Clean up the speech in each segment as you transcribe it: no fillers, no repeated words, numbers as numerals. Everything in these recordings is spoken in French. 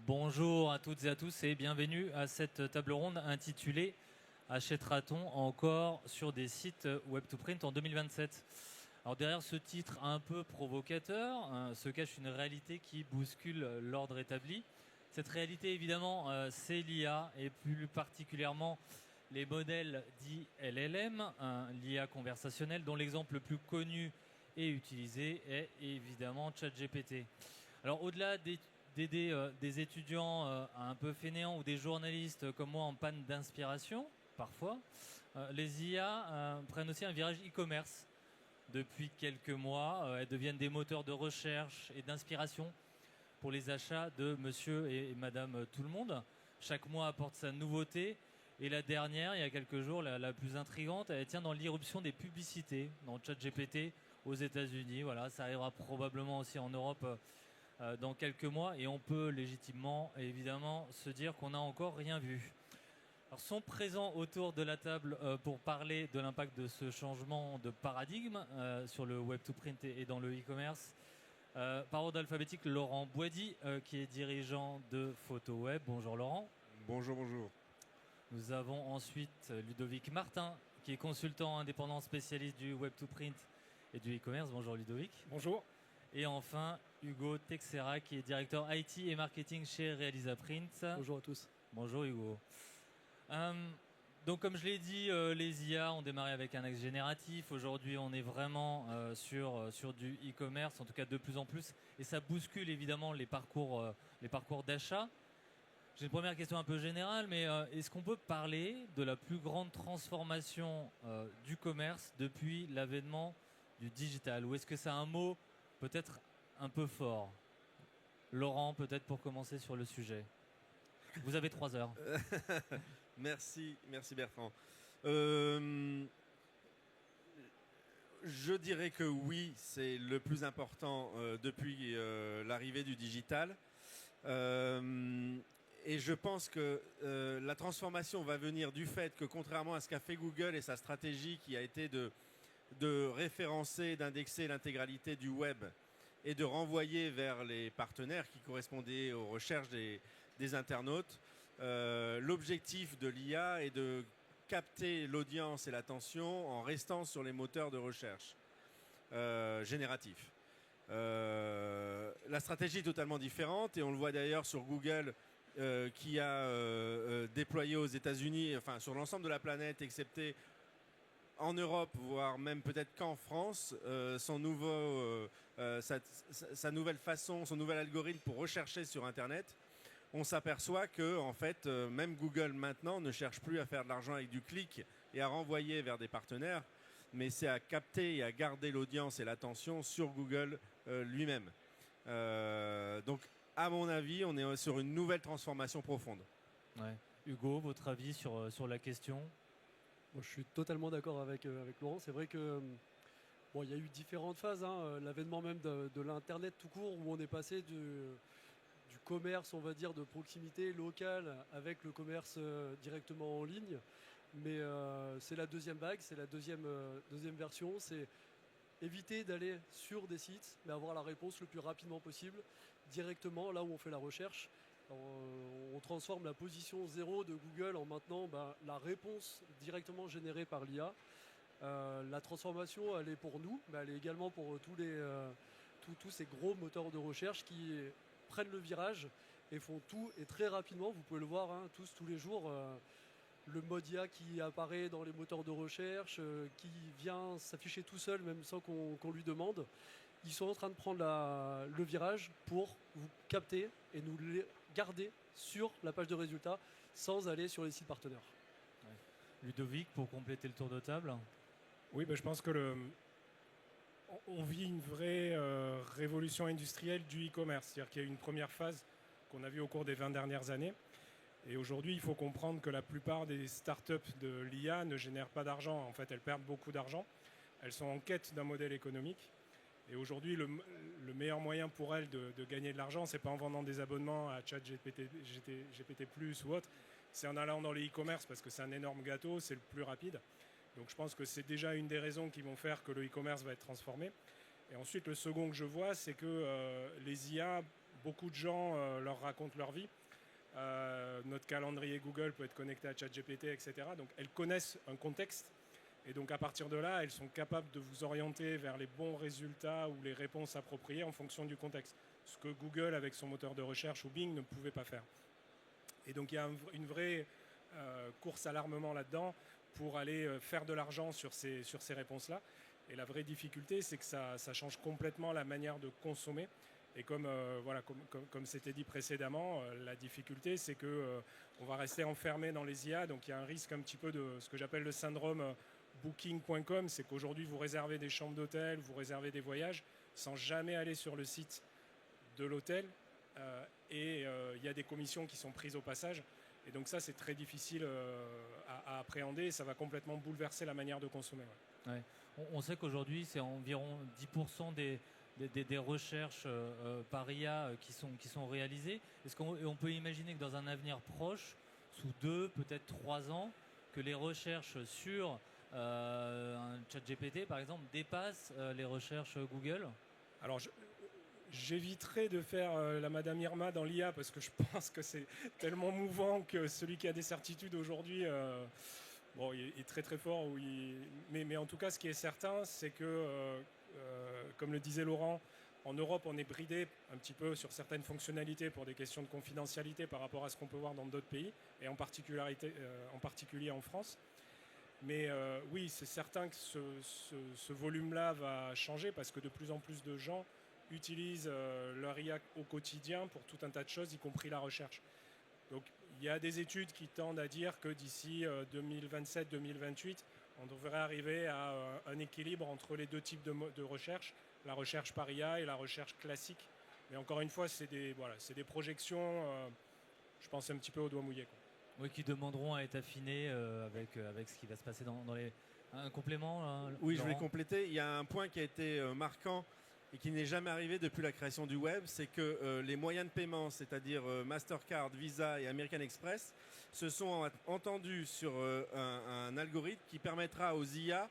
Bonjour à toutes et à tous et bienvenue à cette table ronde intitulée Achètera-t-on encore sur des sites Web2Print en 2027 ? Alors derrière ce titre un peu provocateur se cache une réalité qui bouscule l'ordre établi. Cette réalité évidemment c'est l'IA et plus particulièrement les modèles dits LLM, l'IA conversationnelle dont l'exemple le plus connu et utilisé est évidemment ChatGPT. Alors au-delà d'aider des étudiants un peu fainéants ou des journalistes comme moi en panne d'inspiration, parfois, les IA prennent aussi un virage e-commerce. Depuis quelques mois, elles deviennent des moteurs de recherche et d'inspiration pour les achats de monsieur et madame tout le monde. Chaque mois apporte sa nouveauté. Et la dernière, il y a quelques jours, la plus intrigante, elle tient dans l'irruption des publicités, dans ChatGPT aux États-Unis. Voilà, ça arrivera probablement aussi en Europe dans quelques mois. Et on peut légitimement, évidemment, se dire qu'on n'a encore rien vu. Alors, sont présents autour de la table pour parler de l'impact de ce changement de paradigme sur le Web2Print et dans le e-commerce. Par ordre alphabétique, Laurent Boidy, qui est dirigeant de PhotoWeb. Bonjour Laurent. Bonjour, bonjour. Nous avons ensuite Ludovic Martin, qui est consultant indépendant spécialiste du Web2Print et du e-commerce. Bonjour Ludovic. Bonjour. Et enfin, Hugo Texera, qui est directeur IT et marketing chez Realisaprint. Bonjour à tous. Bonjour Hugo. Donc comme je l'ai dit, les IA ont démarré avec un axe génératif. Aujourd'hui, on est vraiment sur du e-commerce, en tout cas de plus en plus. Et ça bouscule évidemment les parcours d'achat. J'ai une première question un peu générale, mais est-ce qu'on peut parler de la plus grande transformation du commerce depuis l'avènement du digital ? Ou est-ce que c'est un mot peut-être un peu fort ? Laurent, peut-être pour commencer sur le sujet. Vous avez 3 heures. Merci Bertrand. Je dirais que oui, c'est le plus important depuis l'arrivée du digital. Et je pense que la transformation va venir du fait que, contrairement à ce qu'a fait Google et sa stratégie qui a été de référencer, d'indexer l'intégralité du web et de renvoyer vers les partenaires qui correspondaient aux recherches des internautes, l'objectif de l'IA est de capter l'audience et l'attention en restant sur les moteurs de recherche génératifs. La stratégie est totalement différente et on le voit d'ailleurs sur Google qui a déployé aux États-Unis, enfin sur l'ensemble de la planète, excepté en Europe, voire même peut-être qu'en France, sa nouvelle façon, son nouvel algorithme pour rechercher sur Internet. On s'aperçoit que en fait, même Google maintenant ne cherche plus à faire de l'argent avec du clic et à renvoyer vers des partenaires, mais c'est à capter et à garder l'audience et l'attention sur Google lui-même. Donc, à mon avis, on est sur une nouvelle transformation profonde. Ouais. Hugo, votre avis sur la question ? Moi, je suis totalement d'accord avec Laurent. C'est vrai que il y a eu différentes phases. L'avènement même de l'Internet tout court, où on est passé du commerce, on va dire, de proximité local avec le commerce directement en ligne. Mais c'est la deuxième vague, c'est la deuxième version. C'est éviter d'aller sur des sites, mais avoir la réponse le plus rapidement possible, directement là où on fait la recherche. On transforme la position 0 de Google en maintenant la réponse directement générée par l'IA. La transformation, elle est pour nous, mais elle est également pour tous ces gros moteurs de recherche qui prennent le virage et font tout, et très rapidement, vous pouvez le voir tous les jours, le mode IA qui apparaît dans les moteurs de recherche, qui vient s'afficher tout seul, même sans qu'on lui demande. Ils sont en train de prendre le virage pour vous capter et nous les garder sur la page de résultats sans aller sur les sites partenaires. Ouais. Ludovic, pour compléter le tour de table. Oui, je pense que on vit une vraie révolution industrielle du e-commerce. C'est-à-dire qu'il y a eu une première phase qu'on a vue au cours des 20 dernières années. Et aujourd'hui, il faut comprendre que la plupart des startups de l'IA ne génèrent pas d'argent. En fait, elles perdent beaucoup d'argent. Elles sont en quête d'un modèle économique. Et aujourd'hui, le meilleur moyen pour elles de gagner de l'argent, c'est pas en vendant des abonnements à ChatGPT, GPT+, ou autre, c'est en allant dans le e-commerce parce que c'est un énorme gâteau, c'est le plus rapide. Donc je pense que c'est déjà une des raisons qui vont faire que le e-commerce va être transformé. Et ensuite, le second que je vois, c'est que les IA beaucoup de gens leur racontent leur vie. Notre calendrier Google peut être connecté à ChatGPT, etc. Donc elles connaissent un contexte. Et donc à partir de là, elles sont capables de vous orienter vers les bons résultats ou les réponses appropriées en fonction du contexte. Ce que Google, avec son moteur de recherche ou Bing, ne pouvait pas faire. Et donc il y a une vraie course à l'armement là-dedans pour aller faire de l'argent sur ces réponses-là. Et la vraie difficulté, c'est que ça change complètement la manière de consommer. Et comme c'était dit précédemment, la difficulté, c'est qu'on va rester enfermé dans les IA. Donc il y a un risque un petit peu de ce que j'appelle le syndrome booking.com. C'est qu'aujourd'hui, vous réservez des chambres d'hôtel, vous réservez des voyages sans jamais aller sur le site de l'hôtel. Et il y a des commissions qui sont prises au passage. Et donc ça, c'est très difficile à appréhender. Et ça va complètement bouleverser la manière de consommer. Ouais. Ouais. On sait qu'aujourd'hui, c'est environ 10% des recherches par IA qui sont réalisées. Est-ce qu'on peut imaginer que dans un avenir proche, sous 2, peut-être 3 ans, que les recherches sur un ChatGPT, par exemple, dépassent les recherches Google? Alors, j'éviterai de faire la Madame Irma dans l'IA parce que je pense que c'est tellement mouvant que celui qui a des certitudes aujourd'hui il est très très fort. Mais en tout cas, ce qui est certain, c'est que, comme le disait Laurent, en Europe, on est bridé un petit peu sur certaines fonctionnalités pour des questions de confidentialité par rapport à ce qu'on peut voir dans d'autres pays, et en particulier en France. Mais oui, c'est certain que ce volume-là va changer parce que de plus en plus de gens utilisent leur IA au quotidien pour tout un tas de choses, y compris la recherche. Donc il y a des études qui tendent à dire que d'ici 2027-2028, on devrait arriver à un équilibre entre les deux types de recherche, la recherche par IA et la recherche classique. Mais encore une fois, c'est des projections, je pense un petit peu au doigt mouillé, quoi. Oui, qui demanderont à être affinés avec ce qui va se passer dans les... Un complément Oui, Laurent? je voulais compléter. Il y a un point qui a été marquant et qui n'est jamais arrivé depuis la création du web, c'est que les moyens de paiement, c'est-à-dire Mastercard, Visa et American Express, se sont entendus sur un algorithme qui permettra aux IA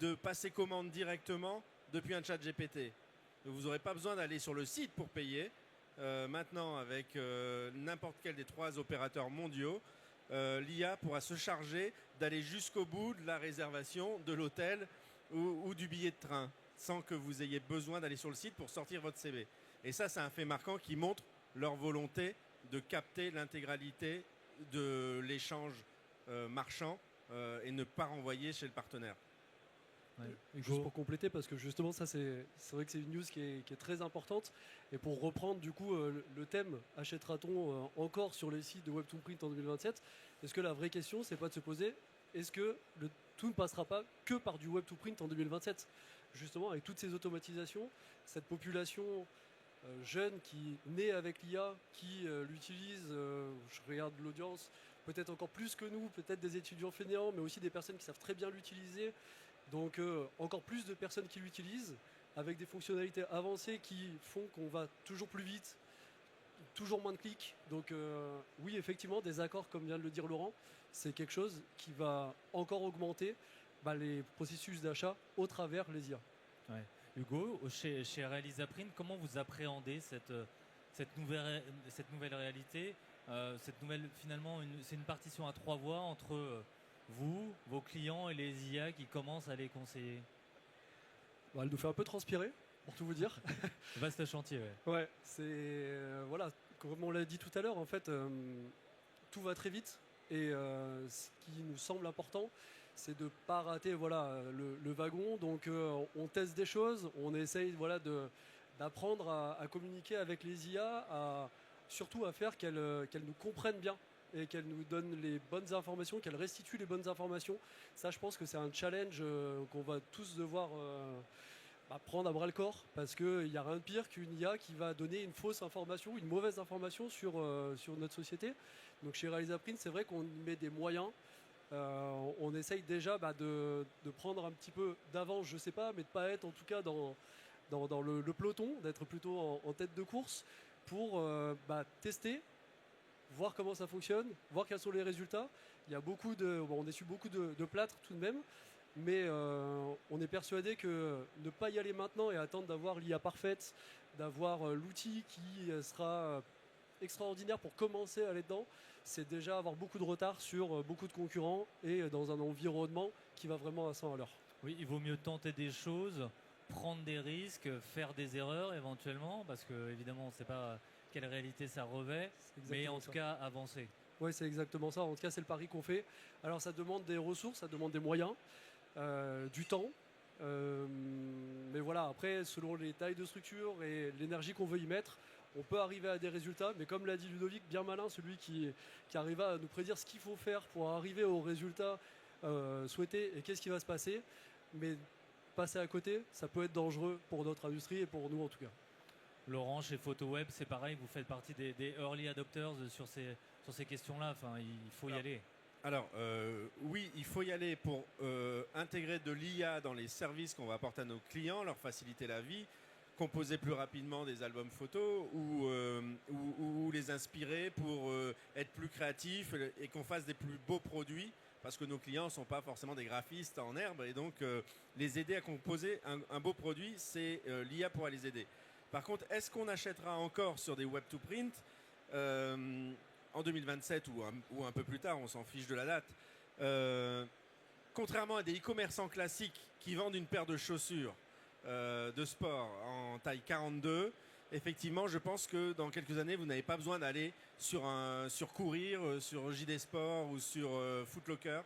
de passer commande directement depuis un chat GPT. Vous n'aurez pas besoin d'aller sur le site pour payer. Maintenant, avec n'importe quel des 3 opérateurs mondiaux, l'IA pourra se charger d'aller jusqu'au bout de la réservation de l'hôtel ou du billet de train, sans que vous ayez besoin d'aller sur le site pour sortir votre CV. Et ça, c'est un fait marquant qui montre leur volonté de capter l'intégralité de l'échange marchand et ne pas renvoyer chez le partenaire. Ouais. Juste pour compléter, parce que justement ça c'est vrai que c'est une news qui est très importante, et pour reprendre du coup le thème, achètera-t-on encore sur les sites de Web2Print en 2027, est-ce que la vraie question c'est pas de se poser, est-ce que tout ne passera pas que par du Web2Print en 2027, justement avec toutes ces automatisations, cette population jeune qui naît avec l'IA, qui l'utilise, je regarde l'audience, peut-être encore plus que nous, peut-être des étudiants fainéants, mais aussi des personnes qui savent très bien l'utiliser. Donc encore plus de personnes qui l'utilisent, avec des fonctionnalités avancées qui font qu'on va toujours plus vite, toujours moins de clics. Donc oui, effectivement, des accords, comme vient de le dire Laurent, c'est quelque chose qui va encore augmenter les processus d'achat au travers les IA. Ouais. Hugo, chez Realisaprint, comment vous appréhendez cette nouvelle réalité, finalement, c'est une partition à 3 voies entre vous, vos clients et les IA qui commencent à les conseiller? Elle nous fait un peu transpirer, pour tout vous dire. Vaste chantier, ouais. Ouais, c'est voilà, comme on l'a dit tout à l'heure, en fait, tout va très vite, et ce qui nous semble important, c'est de ne pas rater le wagon. Donc on teste des choses, on essaye d'apprendre à communiquer avec les IA, surtout à faire qu'elles nous comprennent bien et qu'elles nous donnent les bonnes informations, qu'elles restituent les bonnes informations. Ça, je pense que c'est un challenge qu'on va tous devoir prendre à bras le corps, parce qu'il n'y a rien de pire qu'une IA qui va donner une fausse information, une mauvaise information sur notre société. Donc chez Realisaprint, c'est vrai qu'on y met des moyens. On essaye déjà de prendre un petit peu d'avance, je sais pas, mais de ne pas être en tout cas dans le peloton, d'être plutôt en tête de course pour tester, voir comment ça fonctionne, voir quels sont les résultats. Il y a on essuie beaucoup de plâtre tout de même, mais on est persuadé que ne pas y aller maintenant et attendre d'avoir l'IA parfaite, d'avoir l'outil qui sera extraordinaire pour commencer à aller dedans, c'est déjà avoir beaucoup de retard sur beaucoup de concurrents et dans un environnement qui va vraiment à 100 à l'heure. Oui, il vaut mieux tenter des choses, prendre des risques, faire des erreurs éventuellement, parce que évidemment on ne sait pas quelle réalité ça revêt, mais en tout cas avancer. Oui, c'est exactement ça. En tout cas, c'est le pari qu'on fait. Alors, ça demande des ressources, ça demande des moyens, du temps. Mais voilà, après, selon les tailles de structure et l'énergie qu'on veut y mettre, on peut arriver à des résultats. Mais comme l'a dit Ludovic, bien malin, celui qui arriva à nous prédire ce qu'il faut faire pour arriver au résultat souhaité et qu'est-ce qui va se passer. Mais passer à côté, ça peut être dangereux pour notre industrie et pour nous en tout cas. Laurent, chez PhotoWeb, c'est pareil, vous faites partie des early adopters sur ces questions-là. Enfin, il faut y aller. Alors, oui, il faut y aller pour intégrer de l'IA dans les services qu'on va apporter à nos clients, leur faciliter la vie, composer plus rapidement des albums photos ou les inspirer pour être plus créatifs et qu'on fasse des plus beaux produits parce que nos clients ne sont pas forcément des graphistes en herbe et donc les aider à composer un beau produit, c'est l'IA pourra les aider. Par contre, est-ce qu'on achètera encore sur des web-to-print en 2027 ou un peu plus tard, on s'en fiche de la date. Contrairement à des e-commerçants classiques qui vendent une paire de chaussures de sport en taille 42, effectivement, je pense que dans quelques années, vous n'avez pas besoin d'aller sur Courir, sur JD Sport ou sur Foot Locker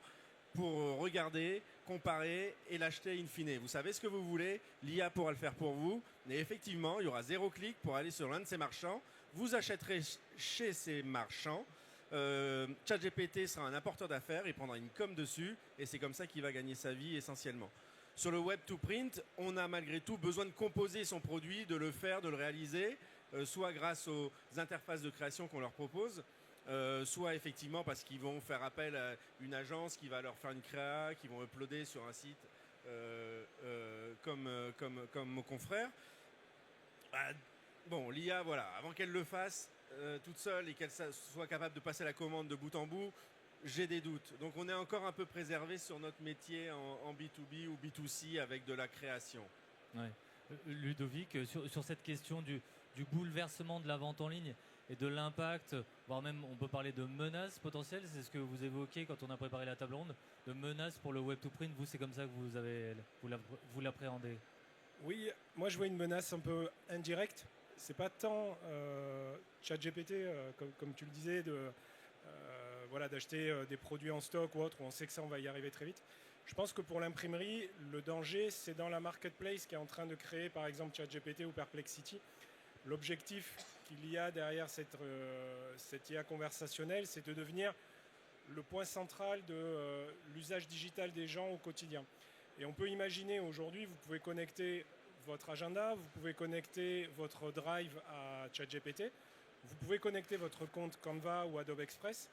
pour regarder, comparer et l'acheter in fine. Vous savez ce que vous voulez, l'IA pourra le faire pour vous. Et effectivement, il y aura 0 clic pour aller sur l'un de ces marchands. Vous achèterez chez ces marchands. ChatGPT sera un apporteur d'affaires, il prendra une com dessus et c'est comme ça qu'il va gagner sa vie essentiellement. Sur le web to print, on a malgré tout besoin de composer son produit, de le faire, de le réaliser, soit grâce aux interfaces de création qu'on leur propose, soit effectivement parce qu'ils vont faire appel à une agence qui va leur faire une créa, qui vont uploader sur un site comme mon confrère. Bon, l'IA, voilà, avant qu'elle le fasse toute seule et qu'elle soit capable de passer la commande de bout en bout, j'ai des doutes. Donc on est encore un peu préservé sur notre métier en B2B ou B2C avec de la création. Ouais. Ludovic, sur cette question du bouleversement de la vente en ligne et de l'impact, voire même on peut parler de menaces potentielles, c'est ce que vous évoquez quand on a préparé la table ronde, de menaces pour le web to print, vous c'est comme ça que vous l'appréhendez? Oui, moi je vois une menace un peu indirecte. C'est pas tant ChatGPT, comme tu le disais, d'acheter des produits en stock ou autre, où on sait que ça, on va y arriver très vite. Je pense que pour l'imprimerie, le danger, c'est dans la marketplace qui est en train de créer, par exemple, ChatGPT ou Perplexity. L'objectif qu'il y a derrière cette IA conversationnelle, c'est de devenir le point central de l'usage digital des gens au quotidien. Et on peut imaginer aujourd'hui, vous pouvez connecter votre agenda, vous pouvez connecter votre Drive à ChatGPT, vous pouvez connecter votre compte Canva ou Adobe Express.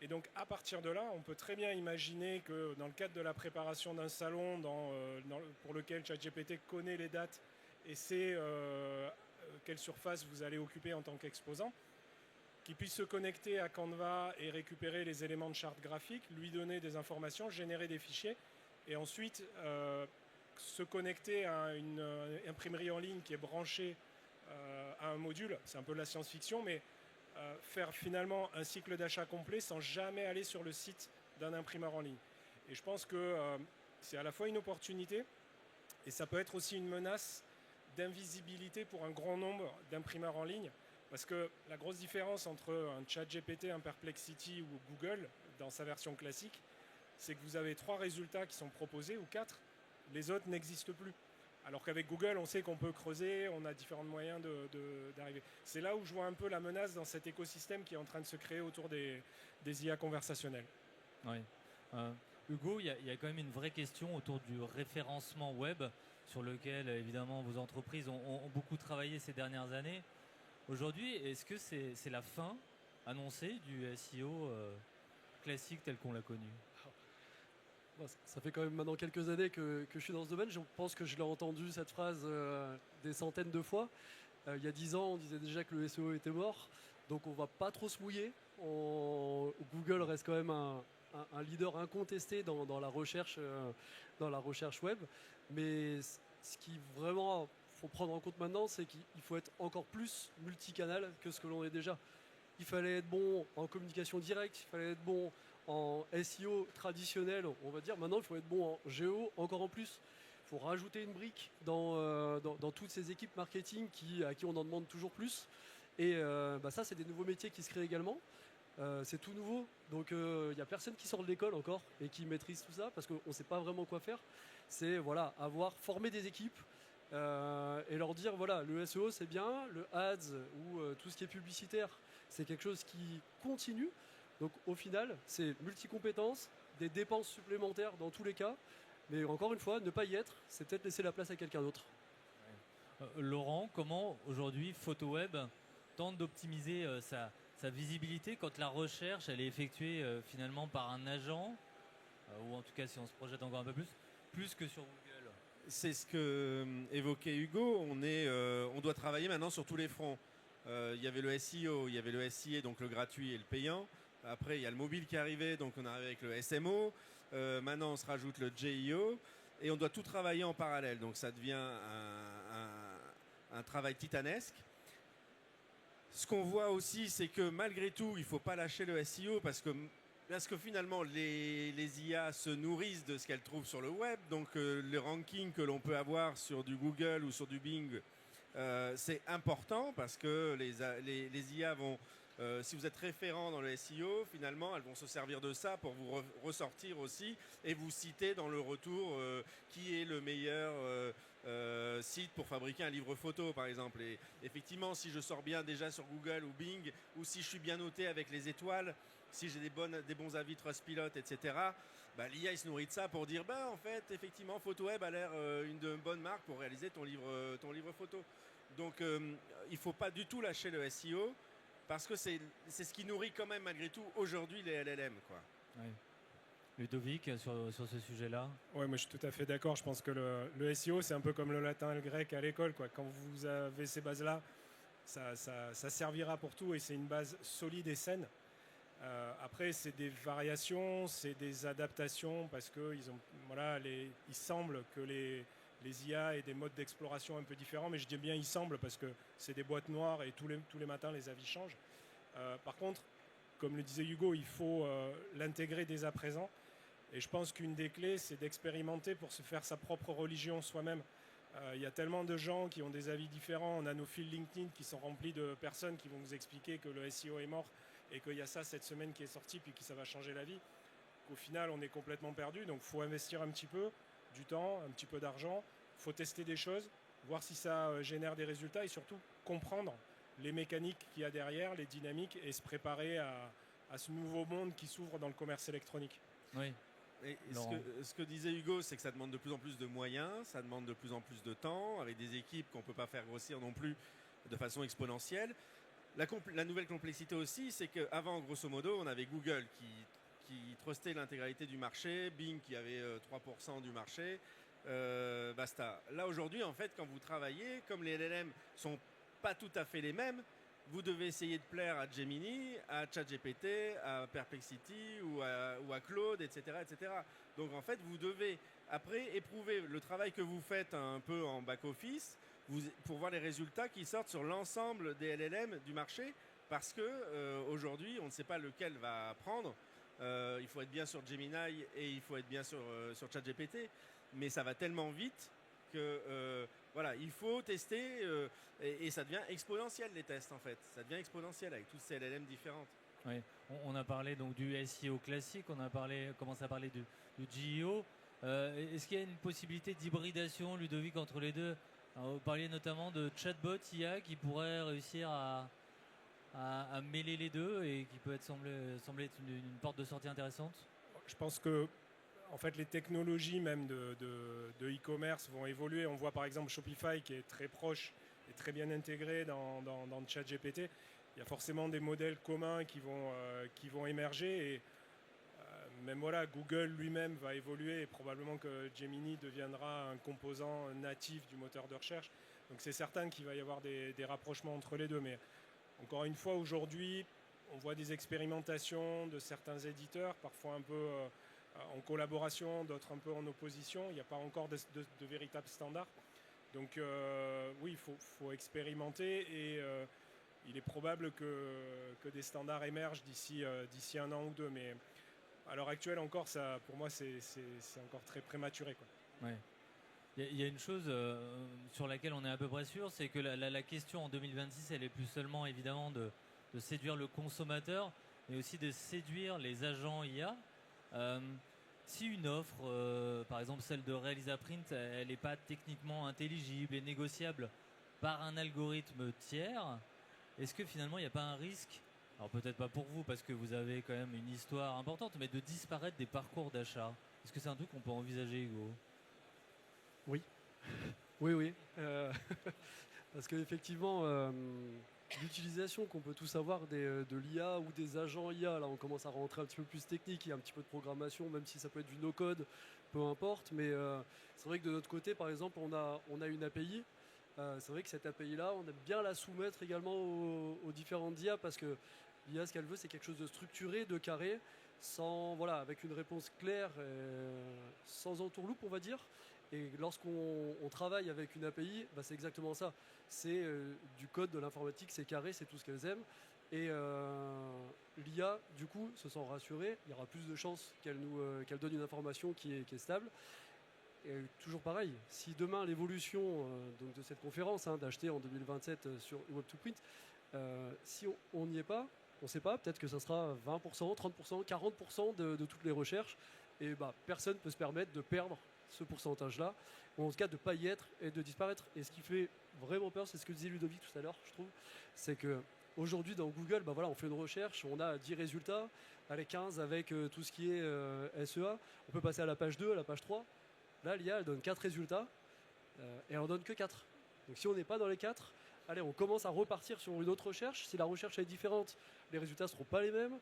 Et donc, à partir de là, on peut très bien imaginer que dans le cadre de la préparation d'un salon pour lequel ChatGPT connaît les dates et sait quelle surface vous allez occuper en tant qu'exposant, qu'il puisse se connecter à Canva et récupérer les éléments de charte graphique, lui donner des informations, générer des fichiers, et ensuite se connecter à une imprimerie en ligne qui est branchée à un module. C'est un peu de la science-fiction, mais faire finalement un cycle d'achat complet sans jamais aller sur le site d'un imprimeur en ligne. Et je pense que c'est à la fois une opportunité et ça peut être aussi une menace d'invisibilité pour un grand nombre d'imprimeurs en ligne, parce que la grosse différence entre un ChatGPT, un Perplexity ou Google dans sa version classique, c'est que vous avez 3 résultats qui sont proposés ou 4, les autres n'existent plus. Alors qu'avec Google, on sait qu'on peut creuser, on a différents moyens d'arriver. C'est là où je vois un peu la menace dans cet écosystème qui est en train de se créer autour des IA conversationnelles. Oui. Hugo, il y a quand même une vraie question autour du référencement web sur lequel, évidemment, vos entreprises ont beaucoup travaillé ces dernières années. Aujourd'hui, est-ce que c'est la fin annoncée du SEO classique tel qu'on l'a connu? Ça fait quand même maintenant quelques années que je suis dans ce domaine. Je pense que je l'ai entendu cette phrase des centaines de fois. Il y a 10 ans, on disait déjà que le SEO était mort. Donc on ne va pas trop se mouiller. Google reste quand même un leader incontesté dans la recherche web. Mais ce qui vraiment faut prendre en compte maintenant, c'est qu'il faut être encore plus multicanal que ce que l'on est déjà. Il fallait être bon en communication directe, il fallait être bon en SEO traditionnel, on va dire. Maintenant, il faut être bon en géo encore en plus. Il faut rajouter une brique dans toutes ces équipes marketing à qui on en demande toujours plus. Et ça, c'est des nouveaux métiers qui se créent également. C'est tout nouveau, donc il n'y a personne qui sort de l'école encore et qui maîtrise tout ça parce qu'on ne sait pas vraiment quoi faire. C'est avoir formé des équipes et leur dire voilà, le SEO c'est bien, le ads ou tout ce qui est publicitaire c'est quelque chose qui continue. Donc au final c'est multi-compétences, des dépenses supplémentaires dans tous les cas, mais encore une fois ne pas y être, c'est peut-être laisser la place à quelqu'un d'autre. Laurent, comment aujourd'hui PhotoWeb tente d'optimiser sa visibilité quand la recherche elle est effectuée finalement par un agent ou en tout cas si on se projette encore un peu plus que sur Google? C'est ce que évoquait Hugo. On doit travailler maintenant sur tous les fronts. Il y avait le SEO, il y avait le SIA, donc le gratuit et le payant. Après, il y a le mobile qui est arrivé, donc on arrive avec le SMO. Maintenant, on se rajoute le JIO. Et on doit tout travailler en parallèle. Donc ça devient un travail titanesque. Ce qu'on voit aussi, c'est que malgré tout, il ne faut pas lâcher le SEO parce que finalement, les IA se nourrissent de ce qu'elles trouvent sur le web. Donc, le ranking que l'on peut avoir sur du Google ou sur du Bing, c'est important parce que les IA vont, si vous êtes référent dans le SEO, finalement, elles vont se servir de ça pour vous ressortir aussi et vous citer dans le retour qui est le meilleur site pour fabriquer un livre photo, par exemple. Et effectivement, si je sors bien déjà sur Google ou Bing, ou si je suis bien noté avec les étoiles, si j'ai des bons avis Trustpilot, etc., l'IA il se nourrit de ça pour dire en fait, effectivement, PhotoWeb a l'air une bonne marque pour réaliser ton livre photo. Donc, il ne faut pas du tout lâcher le SEO parce que c'est ce qui nourrit quand même malgré tout aujourd'hui les LLM, quoi. Oui. Ludovic, sur ce sujet-là? Oui, moi je suis tout à fait d'accord. Je pense que le SEO, c'est un peu comme le latin et le grec à l'école, quoi. Quand vous avez ces bases-là, ça servira pour tout et c'est une base solide et saine. Après, c'est des variations, c'est des adaptations parce que il semble que les IA aient des modes d'exploration un peu différents, mais je dis bien il semble parce que c'est des boîtes noires et tous les matins les avis changent. Par contre, comme le disait Hugo, il faut l'intégrer dès à présent. Et je pense qu'une des clés, c'est d'expérimenter pour se faire sa propre religion soi-même. Il y a tellement de gens qui ont des avis différents. On a nos fils LinkedIn qui sont remplis de personnes qui vont vous expliquer que le SEO est mort et qu'il y a ça cette semaine qui est sorti puis que ça va changer la vie. Qu'au final, on est complètement perdu. Donc, il faut investir un petit peu du temps, un petit peu d'argent. Il faut tester des choses, voir si ça génère des résultats et surtout comprendre les mécaniques qu'il y a derrière, les dynamiques et se préparer à ce nouveau monde qui s'ouvre dans le commerce électronique. Oui. Et ce que disait Hugo, c'est que ça demande de plus en plus de moyens, ça demande de plus en plus de temps, avec des équipes qu'on ne peut pas faire grossir non plus de façon exponentielle. La nouvelle complexité aussi, c'est qu'avant, grosso modo, on avait Google qui trustait l'intégralité du marché, Bing qui avait 3% du marché, basta. Là, aujourd'hui, en fait, quand vous travaillez, comme les LLM ne sont pas tout à fait les mêmes, vous devez essayer de plaire à Gemini, à ChatGPT, à Perplexity ou à Claude, etc., etc. Donc en fait, vous devez après éprouver le travail que vous faites un peu en back-office pour voir les résultats qui sortent sur l'ensemble des LLM du marché parce que aujourd'hui, on ne sait pas lequel va prendre. Il faut être bien sur Gemini et il faut être bien sur ChatGPT, mais ça va tellement vite que il faut tester et ça devient exponentiel les tests en fait. Ça devient exponentiel avec toutes ces LLM différentes. Oui. On a parlé donc du SEO classique, on a commencé à parler du JIO. Est-ce qu'il y a une possibilité d'hybridation, Ludovic, entre les deux? Alors, vous parliez notamment de chatbot IA qui pourrait réussir à mêler les deux et qui peut sembler être une porte de sortie intéressante. Je pense que en fait, les technologies même de e-commerce vont évoluer. On voit par exemple Shopify qui est très proche et très bien intégré dans ChatGPT. Il y a forcément des modèles communs qui vont émerger. Et même Google lui-même va évoluer et probablement que Gemini deviendra un composant natif du moteur de recherche. Donc c'est certain qu'il va y avoir des rapprochements entre les deux. Mais encore une fois, aujourd'hui, on voit des expérimentations de certains éditeurs, parfois un peu en collaboration, d'autres un peu en opposition. Il n'y a pas encore de véritables standards. Donc oui, il faut expérimenter et il est probable que des standards émergent d'ici 1 an ou 2. Mais à l'heure actuelle encore, pour moi, c'est encore très prématuré, quoi. Ouais. Il y a une chose sur laquelle on est à peu près sûr, c'est que la question en 2026, elle est plus seulement évidemment de séduire le consommateur, mais aussi de séduire les agents IA. Si une offre, par exemple celle de Realisaprint, elle n'est pas techniquement intelligible et négociable par un algorithme tiers, est-ce que finalement il n'y a pas un risque, alors peut-être pas pour vous parce que vous avez quand même une histoire importante, mais de disparaître des parcours d'achat? Est-ce que c'est un truc qu'on peut envisager, Hugo? Oui, oui. Parce qu'effectivement, l'utilisation qu'on peut tous avoir de l'IA ou des agents IA, là on commence à rentrer un petit peu plus technique, il y a un petit peu de programmation, même si ça peut être du no-code, peu importe. Mais c'est vrai que de notre côté, par exemple, on a une API. C'est vrai que cette API-là, on aime bien la soumettre également aux différentes IA parce que l'IA, ce qu'elle veut, c'est quelque chose de structuré, de carré, avec une réponse claire, sans entourloupe, on va dire. Et lorsqu'on travaille avec une API, c'est exactement ça. C'est du code de l'informatique, c'est carré, c'est tout ce qu'elles aiment. Et l'IA, du coup, se sent rassurée. Il y aura plus de chances qu'elle donne une information qui est stable. Et toujours pareil, si demain l'évolution donc de cette conférence, d'acheter en 2027 sur Web2Print, si on n'y est pas, on ne sait pas, peut-être que ça sera 20%, 30%, 40% de toutes les recherches. Et personne ne peut se permettre de perdre ce pourcentage-là, ou en tout cas de ne pas y être et de disparaître. Et ce qui fait vraiment peur, c'est ce que disait Ludovic tout à l'heure, je trouve, c'est qu'aujourd'hui dans Google, on fait une recherche, on a 10 résultats, allez 15 avec tout ce qui est SEA, on peut passer à la page 2, à la page 3. Là, l'IA, elle donne 4 résultats et elle en donne que 4. Donc si on n'est pas dans les 4, allez, on commence à repartir sur une autre recherche. Si la recherche est différente, les résultats ne seront pas les mêmes.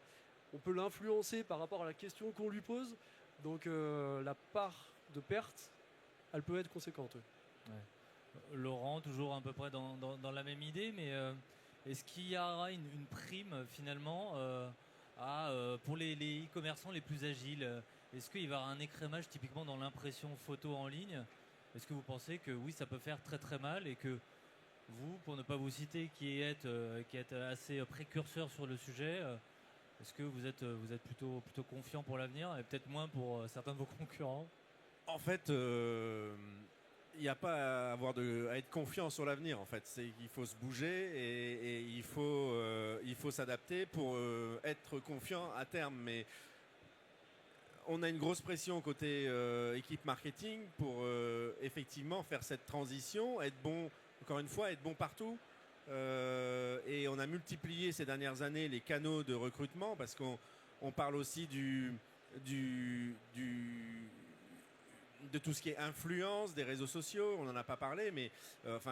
On peut l'influencer par rapport à la question qu'on lui pose. Donc la part de perte, elle peut être conséquente. Ouais. Laurent, toujours à peu près dans la même idée, mais est-ce qu'il y aura une prime finalement pour les e-commerçants les plus agiles? Est-ce qu'il va y avoir un écrémage typiquement dans l'impression photo en ligne? Est-ce que vous pensez que oui, ça peut faire très très mal et que vous, pour ne pas vous citer, qui êtes assez précurseur sur le sujet, est-ce que vous êtes plutôt confiant pour l'avenir et peut-être moins pour certains de vos concurrents? En fait, il n'y a pas à être confiant sur l'avenir. En fait, c'est qu'il faut se bouger et il faut s'adapter pour être confiant à terme. Mais on a une grosse pression côté équipe marketing pour effectivement faire cette transition, être bon, encore une fois, être bon partout. Et on a multiplié ces dernières années les canaux de recrutement parce qu'on parle aussi de tout ce qui est influence des réseaux sociaux. On n'en a pas parlé, mais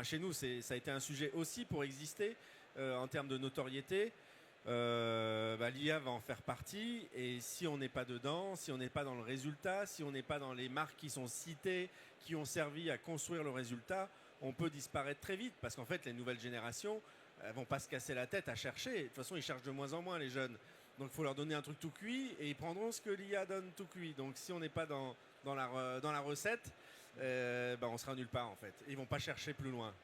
chez nous, ça a été un sujet aussi pour exister en termes de notoriété. L'IA va en faire partie et si on n'est pas dedans, si on n'est pas dans le résultat, si on n'est pas dans les marques qui sont citées, qui ont servi à construire le résultat, on peut disparaître très vite parce qu'en fait les nouvelles générations elles vont pas se casser la tête à chercher. De toute façon ils cherchent de moins en moins les jeunes, donc il faut leur donner un truc tout cuit et ils prendront ce que l'IA donne tout cuit. Donc si on n'est pas dans la recette, on sera nulle part en fait. Ils vont pas chercher plus loin.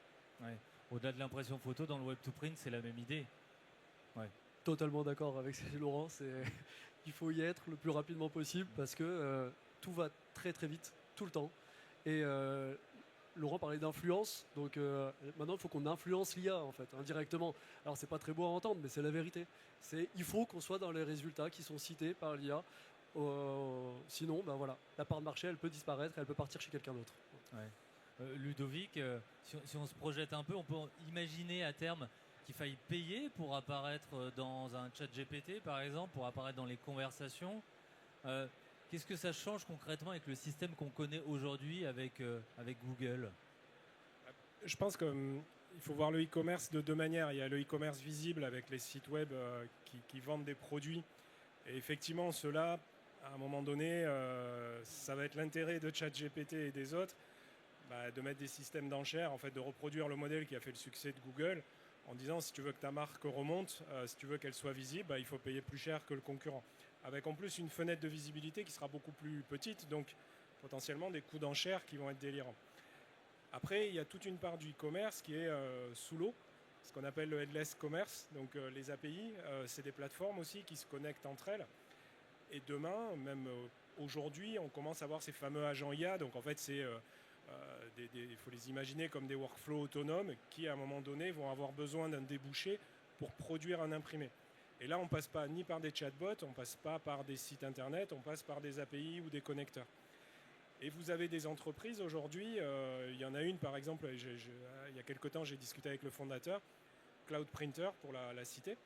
Ouais. Au-delà de l'impression photo, dans le Web2Print c'est la même idée. Ouais. Totalement d'accord avec Laurent, il faut y être le plus rapidement possible parce que tout va très très vite, tout le temps. Et Laurent parlait d'influence, donc maintenant il faut qu'on influence l'IA en fait, indirectement. Alors c'est pas très beau à entendre, mais c'est la vérité. Il faut qu'on soit dans les résultats qui sont cités par l'IA. Sinon, la part de marché, elle peut disparaître, elle peut partir chez quelqu'un d'autre. Ouais. Ludovic, si on se projette un peu, on peut imaginer à terme qu'il faille payer pour apparaître dans un chat GPT, par exemple, pour apparaître dans les conversations. Qu'est-ce que ça change concrètement avec le système qu'on connaît aujourd'hui avec Google? Je pense qu'il faut voir le e-commerce de deux manières. Il y a le e-commerce visible avec les sites web qui vendent des produits. Et effectivement, ceux-là, à un moment donné, ça va être l'intérêt de ChatGPT et des autres de mettre des systèmes d'enchères, en fait, de reproduire le modèle qui a fait le succès de Google en disant si tu veux que ta marque remonte, si tu veux qu'elle soit visible, bah, il faut payer plus cher que le concurrent. Avec en plus une fenêtre de visibilité qui sera beaucoup plus petite, donc potentiellement des coûts d'enchères qui vont être délirants. Après, il y a toute une part du e-commerce qui est sous l'eau, ce qu'on appelle le headless commerce. Donc les API, c'est des plateformes aussi qui se connectent entre elles. Et demain, même aujourd'hui, on commence à voir ces fameux agents IA. Donc en fait, il faut les imaginer comme des workflows autonomes qui, à un moment donné, vont avoir besoin d'un débouché pour produire un imprimé. Et là, on ne passe pas ni par des chatbots, on ne passe pas par des sites internet, on passe par des API ou des connecteurs. Et vous avez des entreprises aujourd'hui, il y en a une par exemple, il y a quelque temps j'ai discuté avec le fondateur, Cloud Printer pour la citer.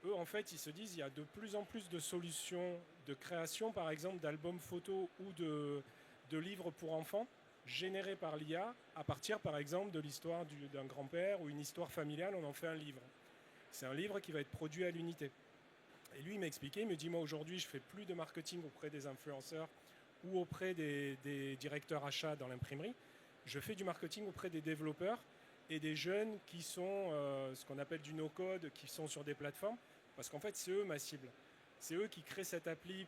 Eux en fait ils se disent il y a de plus en plus de solutions de création par exemple d'albums photos ou de livres pour enfants générés par l'IA à partir par exemple de l'histoire d'un grand-père ou une histoire familiale, on en fait un livre. C'est un livre qui va être produit à l'unité. Et lui il m'a expliqué, il me dit moi aujourd'hui je fais plus de marketing auprès des influenceurs ou auprès des directeurs achats dans l'imprimerie, je fais du marketing auprès des développeurs et des jeunes qui sont ce qu'on appelle du no-code, qui sont sur des plateformes, parce qu'en fait, c'est eux ma cible. C'est eux qui créent cette appli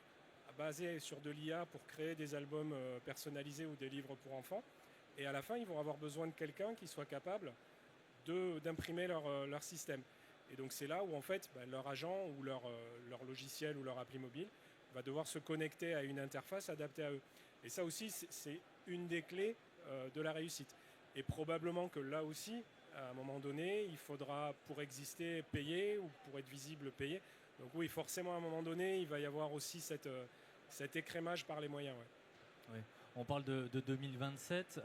basée sur de l'IA pour créer des albums personnalisés ou des livres pour enfants. Et à la fin, ils vont avoir besoin de quelqu'un qui soit capable d'imprimer leur système. Et donc, c'est là où, en fait, leur agent ou leur logiciel ou leur appli mobile va devoir se connecter à une interface adaptée à eux. Et ça aussi, c'est une des clés de la réussite. Et probablement que là aussi, à un moment donné, il faudra, pour exister, payer, ou pour être visible, payer. Donc oui, forcément, à un moment donné, il va y avoir aussi cet écrémage par les moyens. Ouais. Oui. On parle de 2027,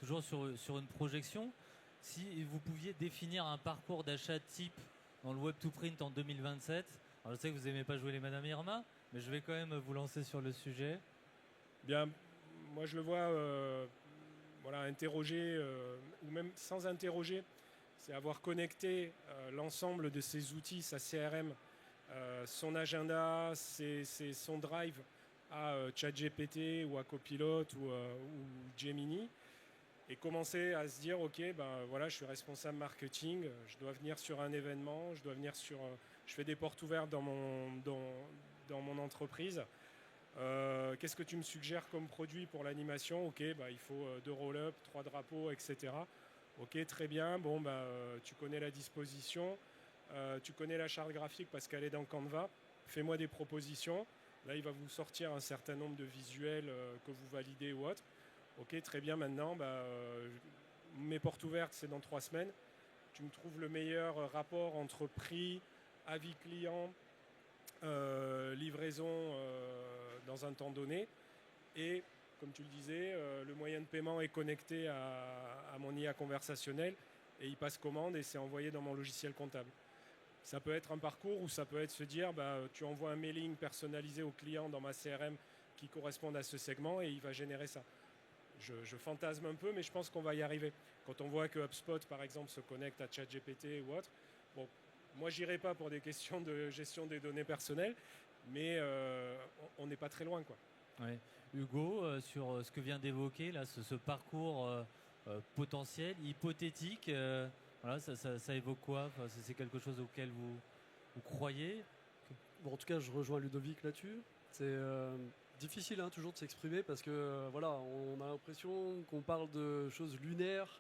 toujours sur une projection. Si vous pouviez définir un parcours d'achat type dans le Web2Print en 2027, alors je sais que vous n'aimez pas jouer les Madame Irma, mais je vais quand même vous lancer sur le sujet. Bien, moi je le vois interroger, ou même sans interroger, c'est avoir connecté l'ensemble de ses outils, sa CRM, son agenda, son drive à ChatGPT ou à Copilot ou Gemini, et commencer à se dire ok, je suis responsable marketing, je dois venir sur un événement, je fais des portes ouvertes dans mon entreprise. Qu'est-ce que tu me suggères comme produit pour l'animation? Ok, il faut 2 roll-up, 3 drapeaux, etc. Ok, très bien. Bon, tu connais la disposition, tu connais la charte graphique parce qu'elle est dans Canva. Fais-moi des propositions. Là, il va vous sortir un certain nombre de visuels que vous validez ou autre. Ok, très bien. Maintenant, mes portes ouvertes, c'est dans 3 semaines. Tu me trouves le meilleur rapport entre prix, avis client, livraison dans un temps donné, et comme tu le disais, le moyen de paiement est connecté à mon IA conversationnel et il passe commande et c'est envoyé dans mon logiciel comptable. Ça peut être un parcours ou ça peut être se dire tu envoies un mailing personnalisé au client dans ma CRM qui correspond à ce segment et il va générer ça. Je fantasme un peu, mais je pense qu'on va y arriver. Quand on voit que HubSpot par exemple se connecte à ChatGPT ou autre, bon, moi, j'irai pas pour des questions de gestion des données personnelles, mais on n'est pas très loin, quoi. Ouais. Hugo, sur ce que vient d'évoquer, là, ce parcours potentiel, hypothétique, voilà, ça évoque quoi? Enfin, c'est quelque chose auquel vous croyez? Bon, en tout cas, je rejoins Ludovic là-dessus. C'est difficile toujours de s'exprimer parce que on a l'impression qu'on parle de choses lunaires,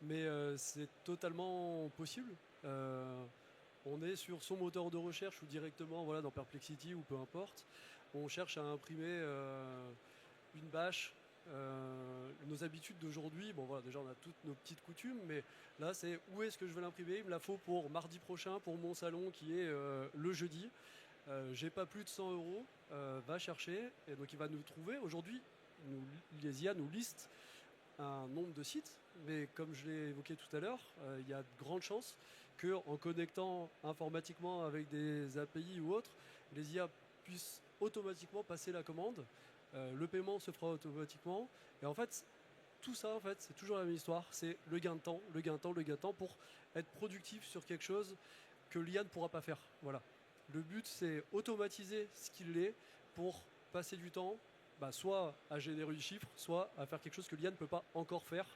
mais c'est totalement possible. On est sur son moteur de recherche ou directement dans Perplexity ou peu importe. On cherche à imprimer une bâche. Nos habitudes d'aujourd'hui, déjà on a toutes nos petites coutumes, mais là c'est où est-ce que je vais l'imprimer? Il me la faut pour mardi prochain pour mon salon qui est le jeudi. J'ai pas plus de 100 €, va chercher. Et donc il va nous trouver. Aujourd'hui, les IA nous listent un nombre de sites, mais comme je l'ai évoqué tout à l'heure, il y a de grandes chances qu'en connectant informatiquement avec des API ou autres, les IA puissent automatiquement passer la commande, le paiement se fera automatiquement, et en fait, tout ça, c'est toujours la même histoire, c'est le gain de temps, le gain de temps, le gain de temps pour être productif sur quelque chose que l'IA ne pourra pas faire. Voilà. Le but, c'est automatiser ce qu'il est pour passer du temps, soit à générer du chiffre, soit à faire quelque chose que l'IA ne peut pas encore faire.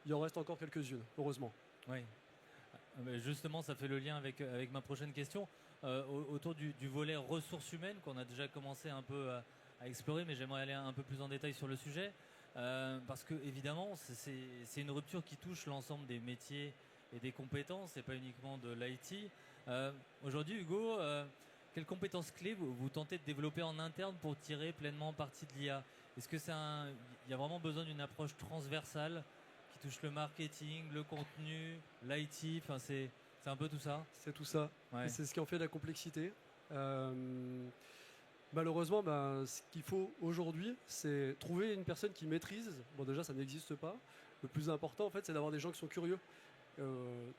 Il en reste encore quelques-unes, heureusement. Oui. Justement, ça fait le lien avec ma prochaine question. Autour du volet ressources humaines qu'on a déjà commencé un peu à explorer, mais j'aimerais aller un peu plus en détail sur le sujet. Parce que évidemment, c'est une rupture qui touche l'ensemble des métiers et des compétences, et pas uniquement de l'IT. Aujourd'hui, Hugo, quelles compétences clés vous tentez de développer en interne pour tirer pleinement parti de l'IA? Est-ce que il y a vraiment besoin d'une approche transversale qui touche le marketing, le contenu, l'IT? Enfin, c'est un peu tout ça. C'est tout ça. Ouais. Et c'est ce qui en fait la complexité. Malheureusement, ce qu'il faut aujourd'hui, c'est trouver une personne qui maîtrise. Bon, déjà, ça n'existe pas. Le plus important, en fait, c'est d'avoir des gens qui sont curieux.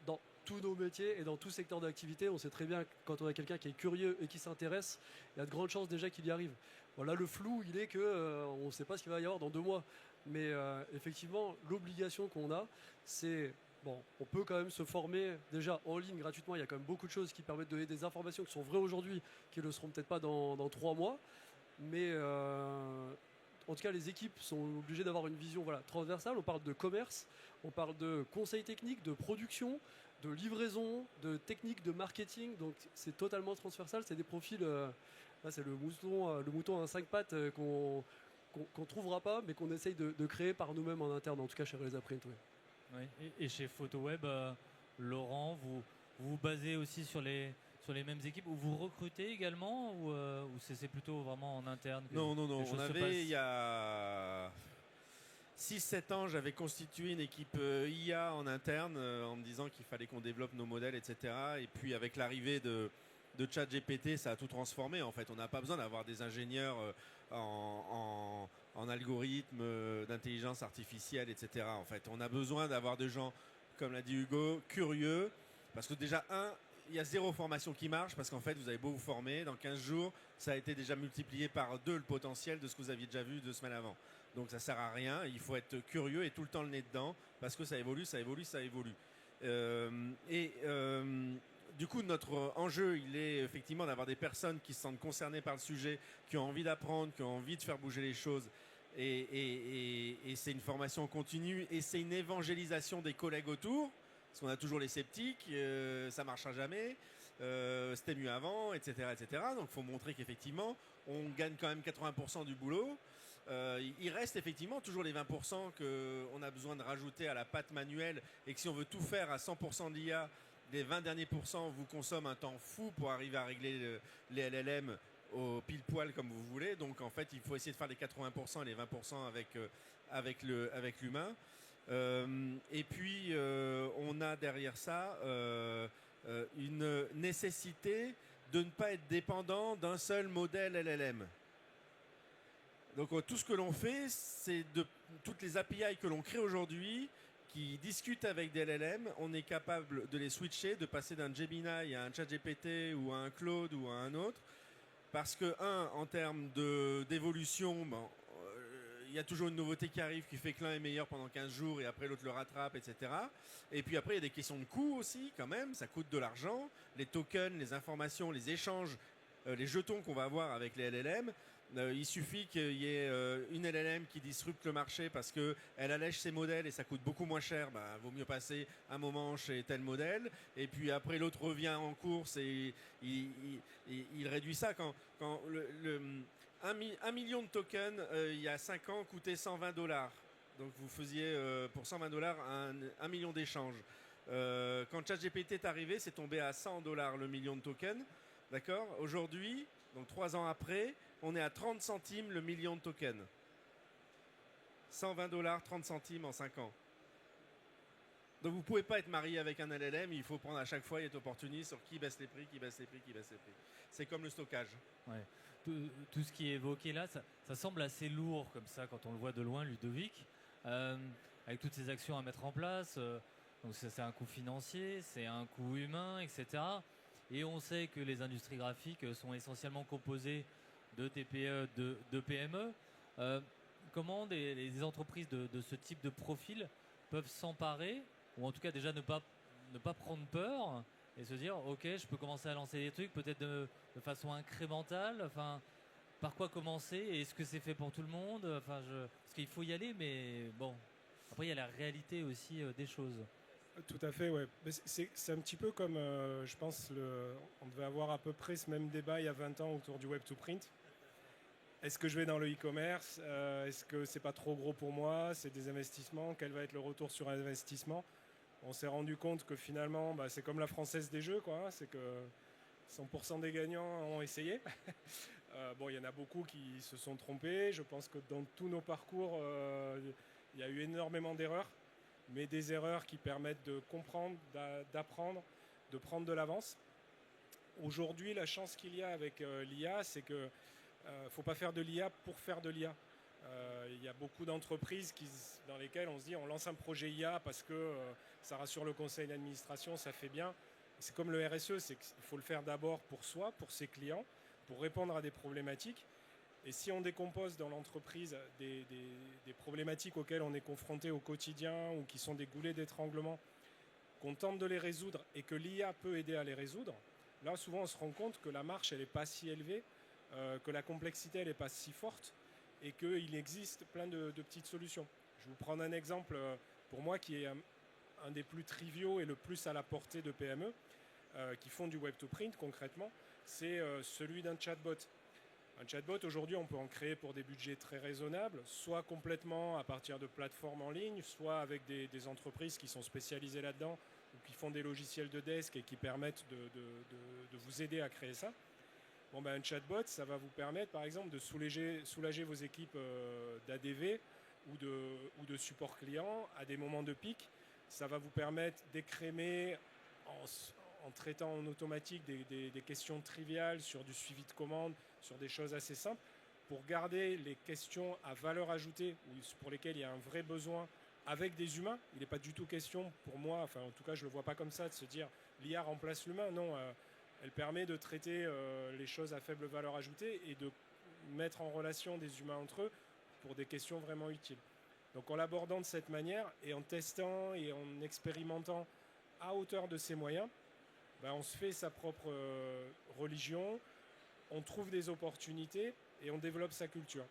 Dans tous nos métiers et dans tout secteur d'activité, on sait très bien que quand on a quelqu'un qui est curieux et qui s'intéresse, il y a de grandes chances déjà qu'il y arrive. Voilà, le flou, il est que on ne sait pas ce qu'il va y avoir dans 2 mois. Mais effectivement, l'obligation qu'on a, c'est bon, on peut quand même se former déjà en ligne gratuitement. Il y a quand même beaucoup de choses qui permettent de donner des informations qui sont vraies aujourd'hui, qui ne le seront peut-être pas dans 3 mois. Mais en tout cas, les équipes sont obligées d'avoir une vision transversale. On parle de commerce, on parle de conseil technique, de production, de livraison, de technique, de marketing. Donc c'est totalement transversal. C'est des profils, là c'est le mouton à 5 pattes qu'on trouvera pas, mais qu'on essaye de créer par nous-mêmes en interne, en tout cas chez Reza Print. Ouais. Oui. Et chez PhotoWeb, Laurent, vous vous basez aussi sur les mêmes équipes, ou vous recrutez également, ou c'est plutôt vraiment en interne que Non. les choses On se passent? avait, il y a 6-7 ans, j'avais constitué une équipe IA en interne en me disant qu'il fallait qu'on développe nos modèles, etc. Et puis avec l'arrivée de ChatGPT, ça a tout transformé. En fait, on n'a pas besoin d'avoir des ingénieurs en algorithmes, d'intelligence artificielle, etc. En fait, on a besoin d'avoir des gens, comme l'a dit Hugo, curieux. Parce que déjà, il y a 0 formation qui marche, parce qu'en fait, vous avez beau vous former, dans 15 jours, ça a été déjà multiplié par 2 le potentiel de ce que vous aviez déjà vu 2 semaines avant. Donc ça sert à rien, il faut être curieux et tout le temps le nez dedans, parce que ça évolue. Du coup, notre enjeu, il est effectivement d'avoir des personnes qui se sentent concernées par le sujet, qui ont envie d'apprendre, qui ont envie de faire bouger les choses. Et c'est une formation continue, et c'est une évangélisation des collègues autour, parce qu'on a toujours les sceptiques, ça marchera jamais, c'était mieux avant, etc. Donc il faut montrer qu'effectivement, on gagne quand même 80% du boulot. Il reste effectivement toujours les 20% qu'on a besoin de rajouter à la patte manuelle, et que si on veut tout faire à 100% de l'IA, les 20 derniers pourcents vous consomment un temps fou pour arriver à régler les LLM au pile poil comme vous voulez. Donc en fait, il faut essayer de faire les 80% et les 20% avec l'humain. Et puis on a derrière ça une nécessité de ne pas être dépendant d'un seul modèle LLM. Donc tout ce que l'on fait, c'est toutes les API que l'on crée aujourd'hui, qui discutent avec des LLM, on est capable de les switcher, de passer d'un Gemini à un ChatGPT ou à un Claude ou à un autre. Parce que, en termes d'évolution, il y a toujours une nouveauté qui arrive qui fait que l'un est meilleur pendant 15 jours et après l'autre le rattrape, etc. Et puis après, il y a des questions de coût aussi, quand même. Ça coûte de l'argent. Les tokens, les informations, les échanges, les jetons qu'on va avoir avec les LLM. Il suffit qu'il y ait une LLM qui disrupte le marché parce qu'elle allège ses modèles et ça coûte beaucoup moins cher. Vaut mieux passer un moment chez tel modèle. Et puis après, l'autre revient en course et il réduit ça. Quand 1 million de tokens, il y a 5 ans, coûtait $120. Donc vous faisiez pour $120 un million d'échanges. Quand ChatGPT est arrivé, c'est tombé à $100 le million de tokens. D'accord ? Aujourd'hui, donc 3 ans après, on est à 30 centimes le million de tokens. $120, 30 centimes en 5 ans. Donc vous ne pouvez pas être marié avec un LLM, il faut prendre à chaque fois et être opportuniste sur qui baisse les prix. C'est comme le stockage. Ouais. Tout ce qui est évoqué là, ça semble assez lourd comme ça quand on le voit de loin, Ludovic, avec toutes ces actions à mettre en place. Donc c'est un coût financier, c'est un coût humain, etc. Et on sait que les industries graphiques sont essentiellement composées de TPE, de PME. Comment les entreprises de ce type de profil peuvent s'emparer, ou en tout cas déjà ne pas prendre peur et se dire ok, je peux commencer à lancer des trucs peut-être de façon incrémentale. Enfin, par quoi commencer? Est-ce que c'est fait pour tout le monde? Enfin, parce qu'il faut y aller, mais bon, après il y a la réalité aussi des choses. Tout à fait, ouais. C'est un petit peu comme, je pense, on devait avoir à peu près ce même débat il y a 20 ans autour du web to print. Est-ce que je vais dans le e-commerce? Est-ce que c'est pas trop gros pour moi? C'est des investissements. Quel va être le retour sur investissement? On s'est rendu compte que finalement, c'est comme la Française des jeux, quoi. C'est que 100% des gagnants ont essayé. Il y en a beaucoup qui se sont trompés. Je pense que dans tous nos parcours, il y a eu énormément d'erreurs, mais des erreurs qui permettent de comprendre, d'apprendre, de prendre de l'avance. Aujourd'hui, la chance qu'il y a avec l'IA, c'est que ne faut pas faire de l'IA pour faire de l'IA. Il y a beaucoup d'entreprises dans lesquelles on se dit on lance un projet IA parce que ça rassure le conseil d'administration, ça fait bien. C'est comme le RSE, c'est qu'il faut le faire d'abord pour soi, pour ses clients, pour répondre à des problématiques. Et si on décompose dans l'entreprise des problématiques auxquelles on est confronté au quotidien ou qui sont des goulets d'étranglement, qu'on tente de les résoudre et que l'IA peut aider à les résoudre, là souvent on se rend compte que la marche elle n'est pas si élevée, que la complexité elle n'est pas si forte et qu'il existe plein de petites solutions. Je vais vous prendre un exemple pour moi qui est un des plus triviaux et le plus à la portée de PME qui font du web to print concrètement, c'est celui d'un chatbot. Un chatbot, aujourd'hui, on peut en créer pour des budgets très raisonnables, soit complètement à partir de plateformes en ligne, soit avec des entreprises qui sont spécialisées là-dedans ou qui font des logiciels de desk et qui permettent de vous aider à créer ça. Un chatbot, ça va vous permettre, par exemple, de soulager vos équipes d'ADV ou de support client à des moments de pic. Ça va vous permettre d'écrémer en traitant en automatique des questions triviales sur du suivi de commande, sur des choses assez simples, pour garder les questions à valeur ajoutée, pour lesquelles il y a un vrai besoin, avec des humains. Il n'est pas du tout question, pour moi, enfin en tout cas je ne le vois pas comme ça, de se dire l'IA remplace l'humain. Non, elle permet de traiter les choses à faible valeur ajoutée et de mettre en relation des humains entre eux pour des questions vraiment utiles. Donc en l'abordant de cette manière et en testant et en expérimentant à hauteur de ses moyens, on se fait sa propre religion, on trouve des opportunités et on développe sa culture.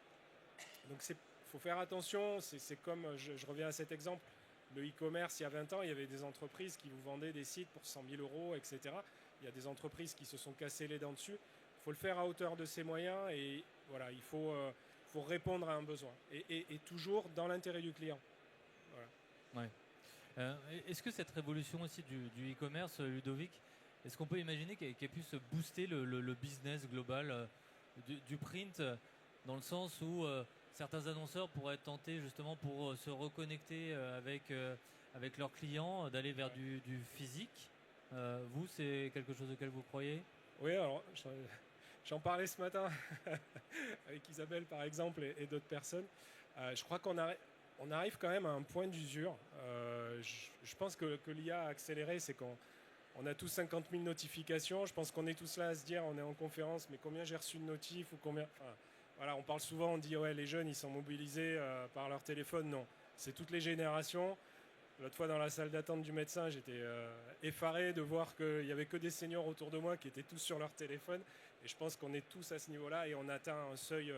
Donc il faut faire attention, c'est comme, je reviens à cet exemple, le e-commerce il y a 20 ans, il y avait des entreprises qui vous vendaient des sites pour 100 000 €, etc. Il y a des entreprises qui se sont cassées les dents dessus. Il faut le faire à hauteur de ses moyens et voilà, il faut répondre à un besoin et toujours dans l'intérêt du client. Voilà. Ouais. Est-ce que cette révolution aussi du e-commerce, Ludovic, est-ce qu'on peut imaginer qu'elle puisse booster le business global du print dans le sens où certains annonceurs pourraient être tentés justement pour se reconnecter avec leurs clients, d'aller vers du physique? Vous, c'est quelque chose auquel vous croyez? Oui, alors j'en parlais ce matin avec Isabelle par exemple et d'autres personnes. Je crois qu'on arrive quand même à un point d'usure. Je pense que l'IA a accéléré, c'est qu'on a tous 50 000 notifications. Je pense qu'on est tous là à se dire, on est en conférence, mais combien j'ai reçu de notifs ou combien. Enfin, voilà, on parle souvent, on dit ouais, les jeunes ils sont mobilisés par leur téléphone. Non, c'est toutes les générations. L'autre fois dans la salle d'attente du médecin, j'étais effaré de voir qu'il n'y avait que des seniors autour de moi qui étaient tous sur leur téléphone. Et je pense qu'on est tous à ce niveau-là et on atteint un seuil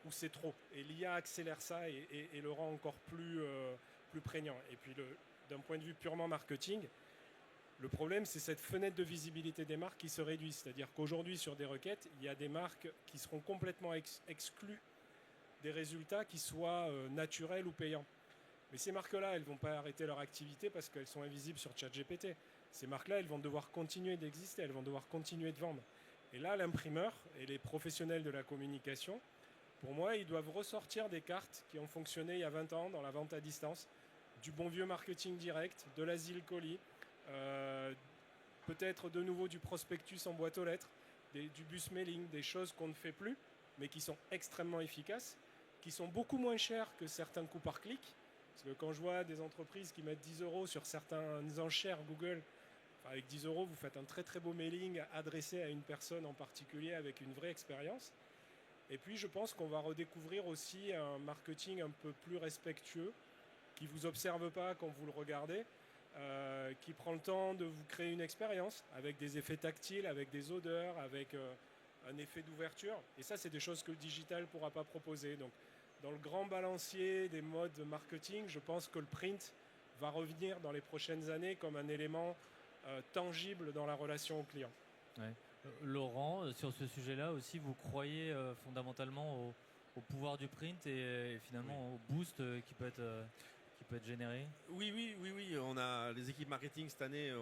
où c'est trop. Et l'IA accélère ça et le rend encore plus prégnant. Et puis d'un point de vue purement marketing, le problème c'est cette fenêtre de visibilité des marques qui se réduit. C'est-à-dire qu'aujourd'hui sur des requêtes, il y a des marques qui seront complètement exclues des résultats qui soient naturels ou payants. Mais ces marques-là, elles ne vont pas arrêter leur activité parce qu'elles sont invisibles sur ChatGPT. Ces marques-là, elles vont devoir continuer d'exister, elles vont devoir continuer de vendre. Et là, l'imprimeur et les professionnels de la communication, pour moi, ils doivent ressortir des cartes qui ont fonctionné il y a 20 ans dans la vente à distance, du bon vieux marketing direct, de l'asile colis, peut-être de nouveau du prospectus en boîte aux lettres, du bus mailing, des choses qu'on ne fait plus, mais qui sont extrêmement efficaces, qui sont beaucoup moins chères que certains coûts par clic. Parce que quand je vois des entreprises qui mettent 10 € sur certaines enchères Google, avec 10 €, vous faites un très très beau mailing adressé à une personne en particulier avec une vraie expérience. Et puis je pense qu'on va redécouvrir aussi un marketing un peu plus respectueux, qui ne vous observe pas quand vous le regardez, qui prend le temps de vous créer une expérience avec des effets tactiles, avec des odeurs, avec un effet d'ouverture. Et ça, c'est des choses que le digital ne pourra pas proposer. Donc, dans le grand balancier des modes marketing, je pense que le print va revenir dans les prochaines années comme un élément tangible dans la relation au client. Ouais. Laurent, sur ce sujet-là aussi, vous croyez fondamentalement au pouvoir du print et finalement au boost qui peut être généré? Oui. On a les équipes marketing cette année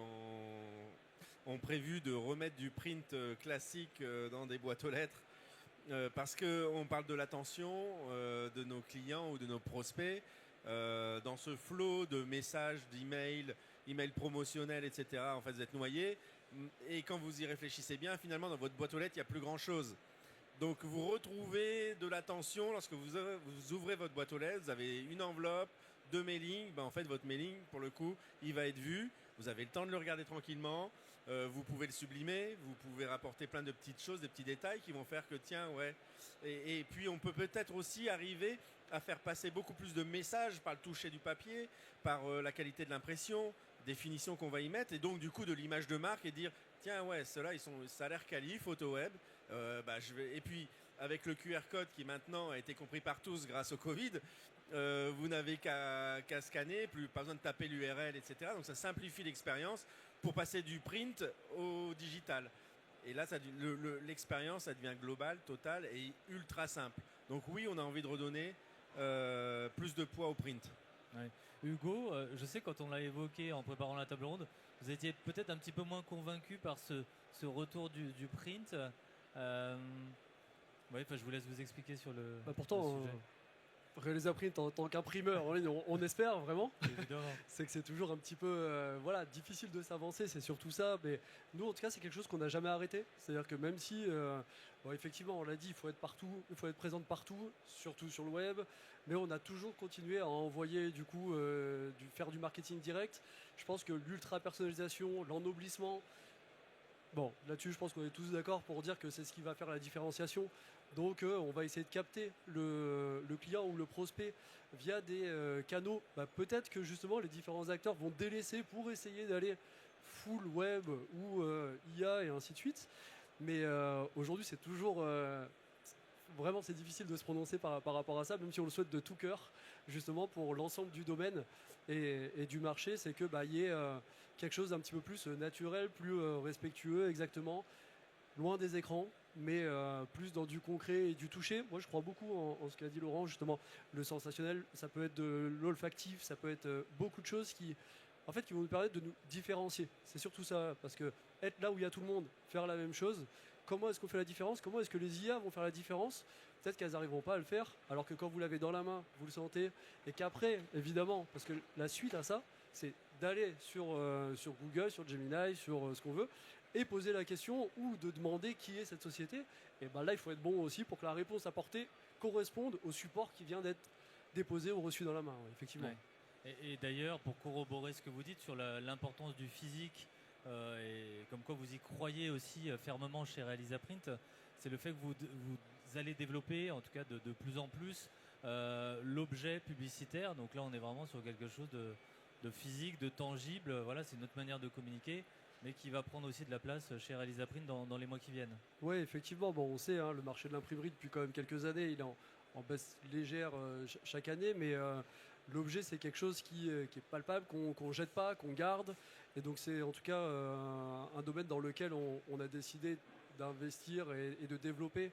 ont prévu de remettre du print classique dans des boîtes aux lettres parce qu'on parle de l'attention de nos clients ou de nos prospects dans ce flot de messages, d'emails, emails promotionnels, etc. En fait, vous êtes noyés. Et quand vous y réfléchissez bien, finalement, dans votre boîte aux lettres, il n'y a plus grand-chose. Donc, vous retrouvez de l'attention lorsque vous ouvrez votre boîte aux lettres. Vous avez une enveloppe, 2 mailings. En fait, votre mailing, pour le coup, il va être vu. Vous avez le temps de le regarder tranquillement. Vous pouvez le sublimer. Vous pouvez rapporter plein de petites choses, des petits détails qui vont faire que, tiens, ouais. Et puis, on peut peut-être aussi arriver à faire passer beaucoup plus de messages par le toucher du papier, par la qualité de l'impression, définition qu'on va y mettre, et donc du coup de l'image de marque, et dire tiens ouais ceux-là ça a l'air quali, photo web, et puis avec le QR code qui maintenant a été compris par tous grâce au Covid, vous n'avez qu'à scanner, pas besoin de taper l'URL, etc. Donc ça simplifie l'expérience pour passer du print au digital. Et là, l'expérience, ça devient globale, totale et ultra simple. Donc oui, on a envie de redonner plus de poids au print. Ouais. Hugo, je sais quand on l'a évoqué en préparant la table ronde, vous étiez peut-être un petit peu moins convaincu par ce retour du print. Je vous laisse vous expliquer sur le pourtant, le sujet. Réaliser print en tant qu'imprimeur en ligne, on espère vraiment. Évidemment. C'est que c'est toujours un petit peu difficile de s'avancer, c'est surtout ça. Mais nous, en tout cas, c'est quelque chose qu'on n'a jamais arrêté. C'est-à-dire que même si, effectivement, on l'a dit, il faut être partout, il faut être présent partout, surtout sur le web. Mais on a toujours continué à envoyer, du coup, faire du marketing direct. Je pense que l'ultra-personnalisation, l'ennoblissement, bon, là-dessus, je pense qu'on est tous d'accord pour dire que c'est ce qui va faire la différenciation. Donc, on va essayer de capter le client ou le prospect via des canaux. Peut-être que justement, les différents acteurs vont délaisser pour essayer d'aller full web ou IA et ainsi de suite. Mais aujourd'hui, c'est toujours vraiment c'est difficile de se prononcer par rapport à ça, même si on le souhaite de tout cœur, justement pour l'ensemble du domaine et du marché, c'est que y ait quelque chose d'un petit peu plus naturel, plus respectueux, exactement, loin des écrans, mais plus dans du concret et du toucher. Moi, je crois beaucoup en ce qu'a dit Laurent, justement, le sensationnel, ça peut être de l'olfactif, ça peut être beaucoup de choses qui vont nous permettre de nous différencier. C'est surtout ça, parce que être là où il y a tout le monde, faire la même chose, comment est-ce qu'on fait la différence? Comment est-ce que les IA vont faire la différence? Peut-être qu'elles n'arriveront pas à le faire, alors que quand vous l'avez dans la main, vous le sentez, et qu'après, évidemment, parce que la suite à ça, c'est d'aller sur Google, sur Gemini, sur ce qu'on veut, et poser la question ou de demander qui est cette société. Et là, il faut être bon aussi pour que la réponse apportée corresponde au support qui vient d'être déposé ou reçu dans la main, effectivement. Ouais. Et d'ailleurs, pour corroborer ce que vous dites sur l'importance du physique, et comme quoi vous y croyez aussi fermement chez Realiza Print, c'est le fait que vous allez développer, en tout cas de plus en plus, l'objet publicitaire. Donc là, on est vraiment sur quelque chose de physique, de tangible. Voilà, c'est notre manière de communiquer, mais qui va prendre aussi de la place chez Realiza Print dans les mois qui viennent. Oui, effectivement. Bon, on sait, le marché de l'imprimerie, depuis quand même quelques années, il est en baisse légère chaque année, mais l'objet, c'est quelque chose qui est palpable, qu'on jette pas, qu'on garde. Et donc, c'est en tout cas un domaine dans lequel on a décidé d'investir et de développer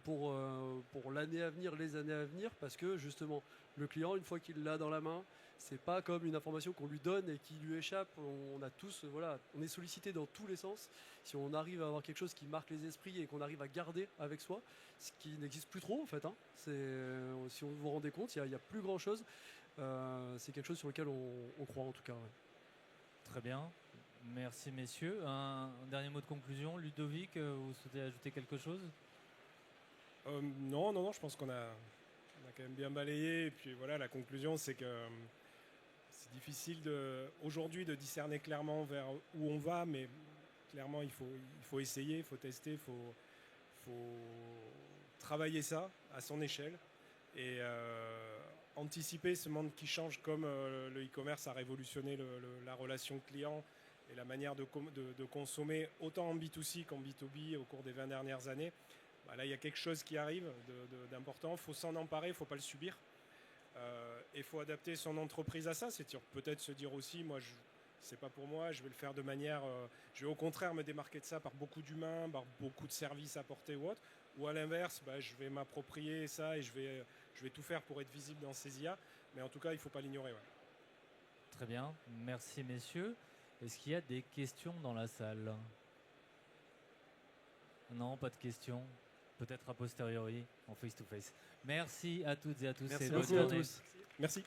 pour l'année à venir, les années à venir, parce que justement, le client, une fois qu'il l'a dans la main, c'est pas comme une information qu'on lui donne et qui lui échappe. On a tous, on est sollicité dans tous les sens. Si on arrive à avoir quelque chose qui marque les esprits et qu'on arrive à garder avec soi, ce qui n'existe plus trop en fait, si vous vous rendez compte, il y a plus grand chose. C'est quelque chose sur lequel on croit en tout cas. Ouais. Très bien. Merci messieurs. Un dernier mot de conclusion. Ludovic, vous souhaitez ajouter quelque chose? Non, je pense qu'on a quand même bien balayé. Et puis voilà, la conclusion, c'est que c'est difficile aujourd'hui de discerner clairement vers où on va, mais clairement, il faut essayer, il faut tester, il faut travailler ça à son échelle et anticiper ce monde qui change comme le e-commerce a révolutionné la relation client et la manière de consommer autant en B2C qu'en B2B au cours des 20 dernières années. Là, il y a quelque chose qui arrive d'important. Il faut s'en emparer, il ne faut pas le subir. Et il faut adapter son entreprise à ça. C'est peut-être se dire aussi, moi, c'est pas pour moi, je vais le faire de manière... je vais au contraire me démarquer de ça par beaucoup d'humains, par beaucoup de services apportés ou autre. Ou à l'inverse, je vais m'approprier ça et je vais tout faire pour être visible dans ces IA. Mais en tout cas, il ne faut pas l'ignorer. Ouais. Très bien, merci messieurs. Est-ce qu'il y a des questions dans la salle? Non, pas de questions. Peut-être a posteriori, en face-to-face. Merci à toutes et à tous. Merci et bonne beaucoup à journée. tous. Merci.